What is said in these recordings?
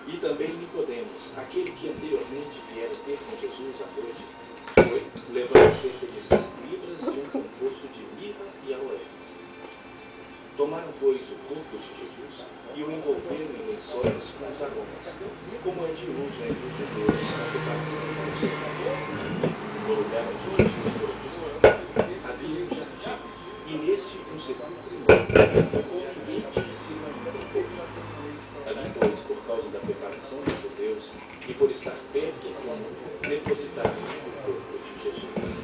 E também Nicodemos, aquele que anteriormente viera ter com Jesus à noite, foi, levando cerca de 100 libras de um composto de mirra e aloés. Tomaram, pois, o corpo de Jesus e o envolveram em lençóis com os aromas, como é de uso entre os judeus na preparação para o Senhor. No lugar onde Jesus foi crucificado, havia um jardim, e nesse um sepulcro novo, ninguém tinha sido ainda composto. Ali, pois, por causa da preparação dos judeus e por estar perto do túmulo, depositaram o corpo de Jesus.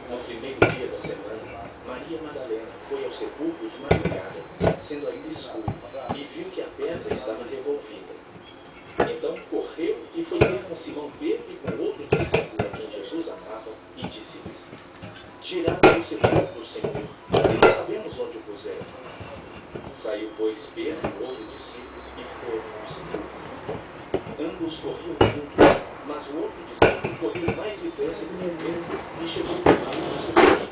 No primeiro dia da semana, Maria Madalena foi ao sepulcro de madrugada, sendo ainda escuro, e viu que a pedra estava revolvida. Então correu e foi ter com Simão Pedro e com outro discípulo a quem Jesus amava, e disse-lhes: Tiraram do sepulcro, Senhor, e não sabemos onde o puseram. Saiu, pois, Pedro e outro discípulo e foram ao sepulcro. Ambos corriam juntos, mas o outro discípulo correu mais depressa do que Pedro e chegou no lado do sepulcro.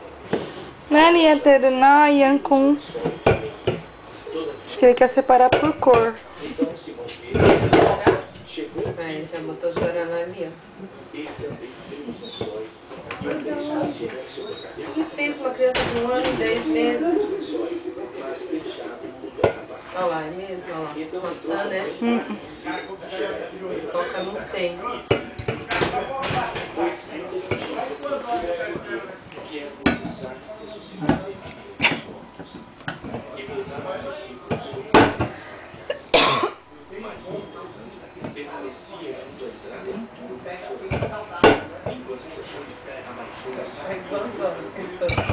Maria terná e Ancum. Acho que ele quer separar por cor. Então Simão Pedro chegou Aí, já botou chorando ali, ó. ele também deu os lençóis e o deixaram sobre a cabeça. Que fez uma criança de 1 ano e 10 meses? Mas deixaram o lugar abaixo. Olha lá, é mesmo, olha lá. Então Maçã, né? Coca não tem. Pois ainda não tinha que era necessário ressuscitar ele dos mortos. E voltaram os discípulos. Maria permanecia junto à entrada do túmulo, enquanto Jesus abaixou-se e